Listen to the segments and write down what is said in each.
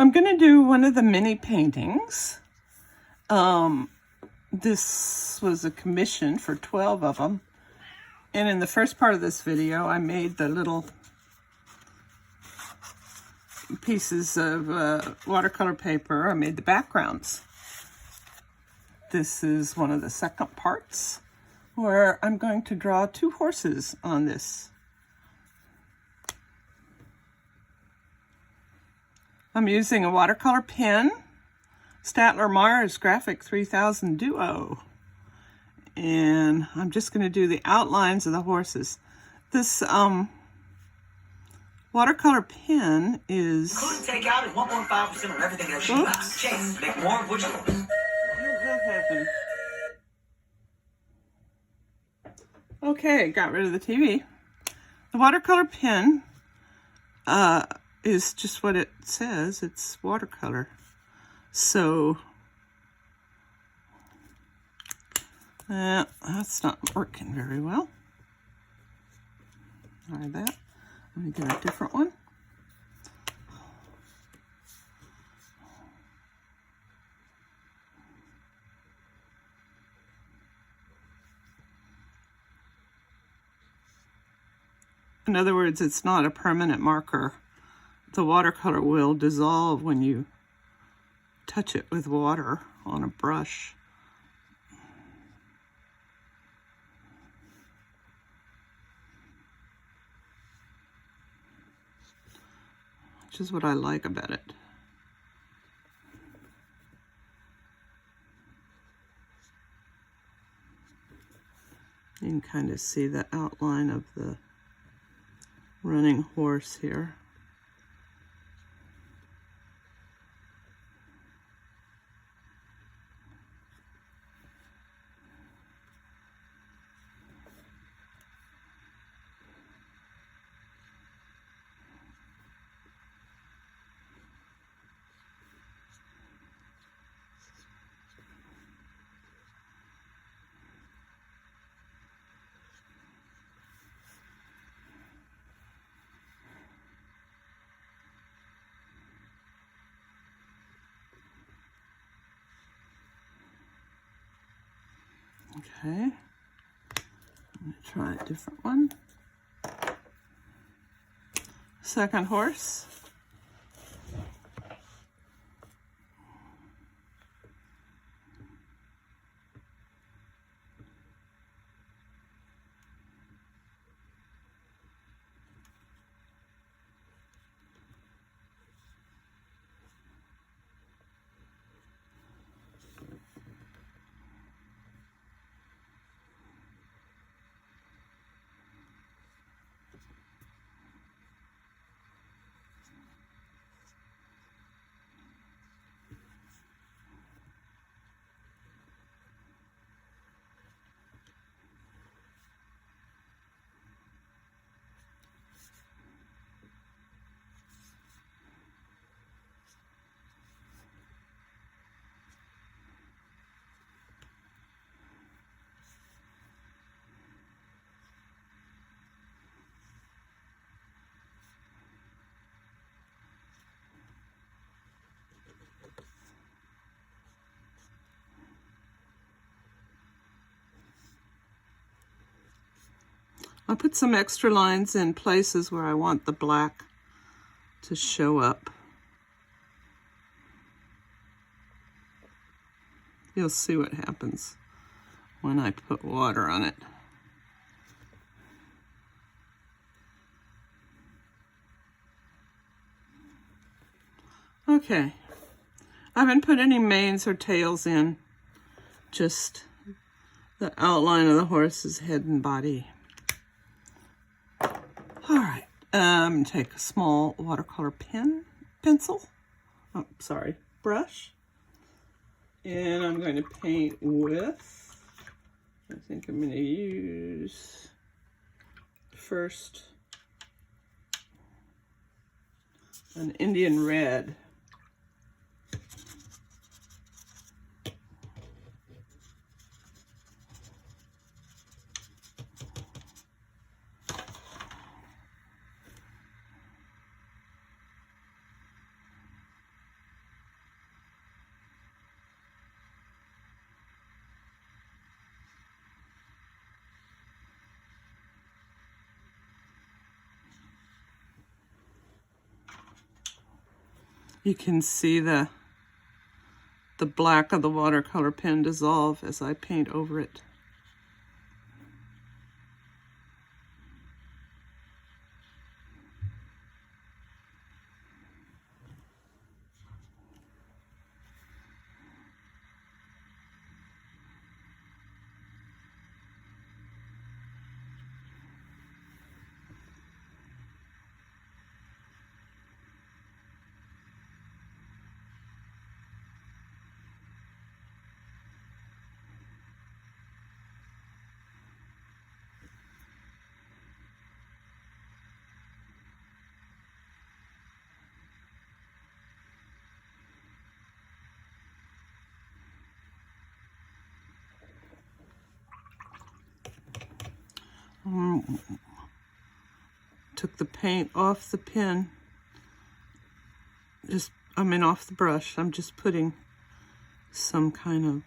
I'm going to do one of the mini paintings. This was a commission for 12 of them. And in the first part of this video, I made the little pieces of watercolor paper. I made the backgrounds. This is one of the second parts where I'm going to draw 2 horses on this. I'm using a watercolor pen, Staedtler Mars Graphic 3000 Duo. And I'm just going to do the outlines of the horses. This watercolor pen is... Including takeout and 1.5% on everything else you buy. Chase, make more of what you want. That happened. Okay, got rid of the TV. The watercolor pen is just what it says. It's watercolor. So, that's not working very well. Try that. Let me get a different one. In other words, it's not a permanent marker. The watercolor will dissolve when you touch it with water on a brush. Which is what I like about it. You can kind of see the outline of the running horse here. Okay, I'm going to try a different one. Second horse. I put some extra lines in places where I want the black to show up. You'll see what happens when I put water on it. Okay, I haven't put any manes or tails in, just the outline of the horse's head and body. All right, take a small watercolor brush, and I'm going to paint with, I think I'm going to use first an Indian red. You can see the black of the watercolor pen dissolve as I paint over it. Took the paint off the pen, off the brush. I'm just putting some kind of,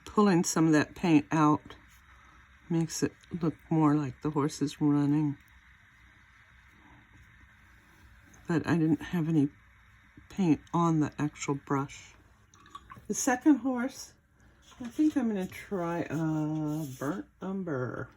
pulling some of that paint out. Makes it look more like the horse is running. But I didn't have any paint on the actual brush. The second horse, I think I'm going to try burnt umber.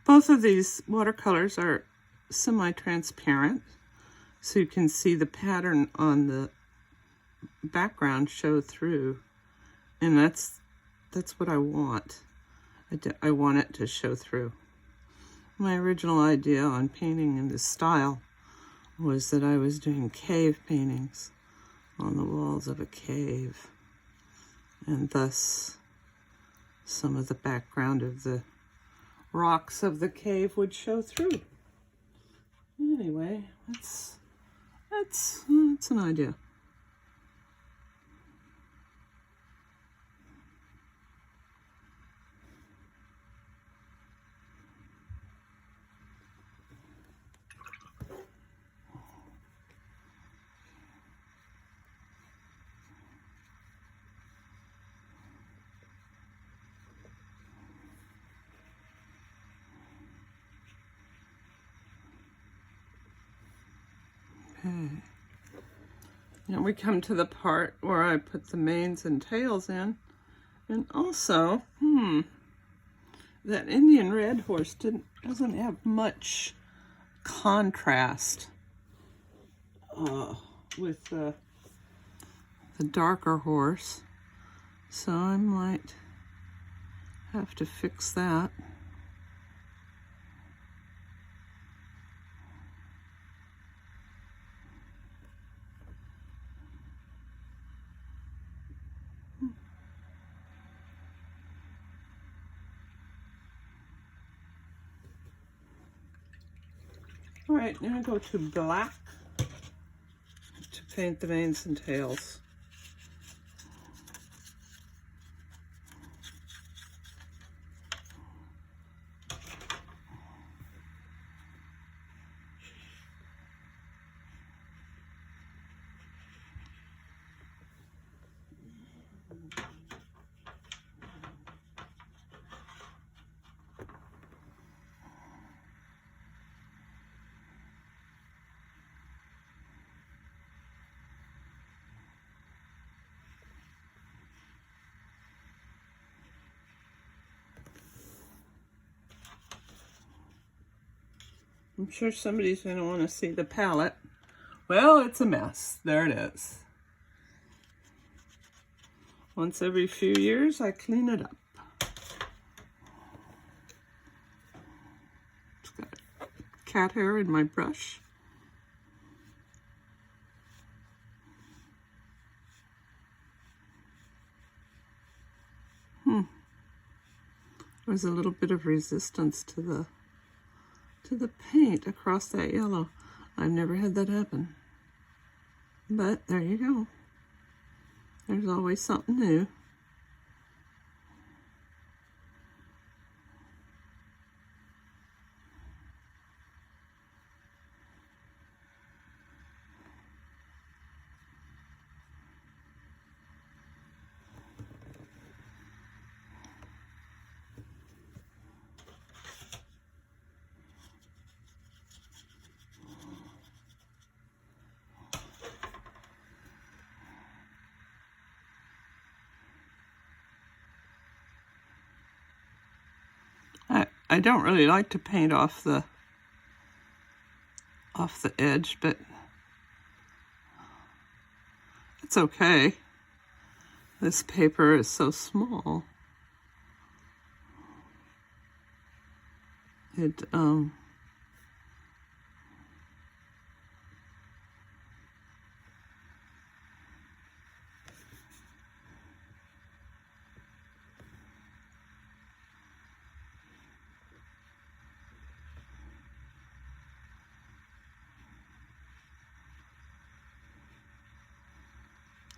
Both of these watercolors are semi-transparent, so you can see the pattern on the background show through, and that's what I want. I want it to show through. My original idea on painting in this style was that I was doing cave paintings on the walls of a cave, and thus some of the background of the rocks of the cave would show through. Anyway, that's an idea. Okay. Now we come to the part where I put the manes and tails in. And also, that Indian red horse doesn't have much contrast with the darker horse. So I might have to fix that. All right, now I go to black to paint the manes and tails. I'm sure somebody's going to want to see the palette. Well, it's a mess. There it is. Once every few years, I clean it up. It's got cat hair in my brush. There's a little bit of resistance to the paint across that yellow. I've never had that happen. But there you go. There's always something new. I don't really like to paint off the edge, but it's okay. This paper is so small.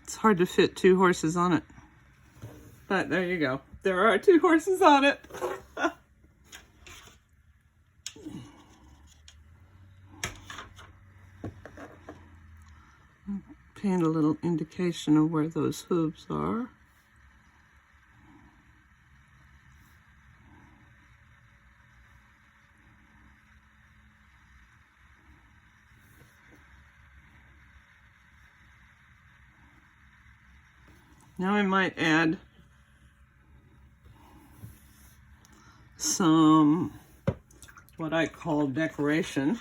It's hard to fit 2 horses on it. But there you go. There are 2 horses on it. Paint a little indication of where those hooves are. Now I might add some what I call decoration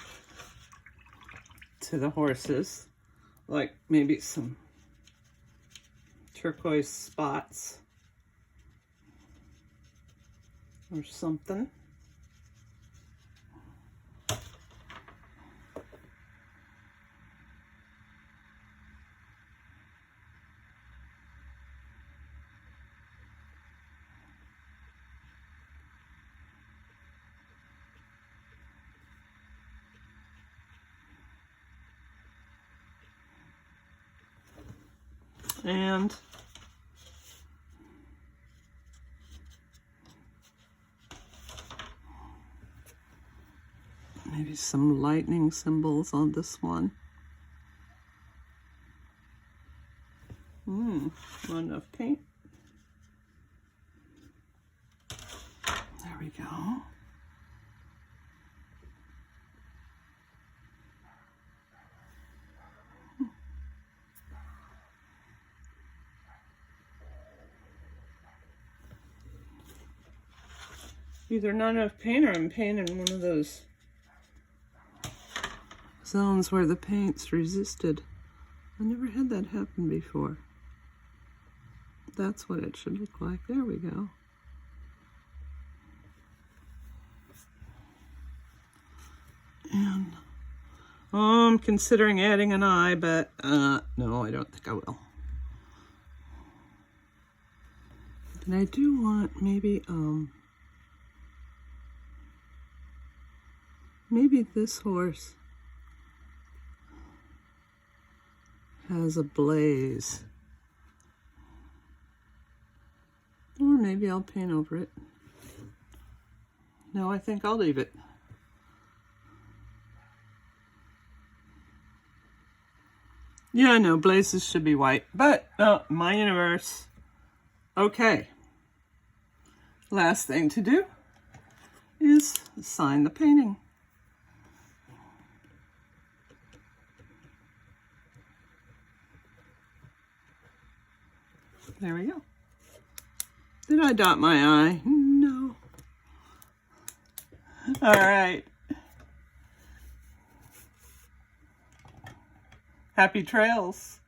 to the horses, like maybe some turquoise spots or something. And maybe some lightning symbols on this one. Not enough paint. There we go. Either not enough paint or I'm painting one of those zones where the paint's resisted. I never had that happen before. That's what it should look like. There we go. And I'm considering adding an eye, but no, I don't think I will. And I do want maybe maybe this horse has a blaze. Or maybe I'll paint over it. No, I think I'll leave it. Yeah, no, blazes should be white, but my universe. Okay. Last thing to do is sign the painting. There we go. Did I dot my I? No. All right. Happy trails.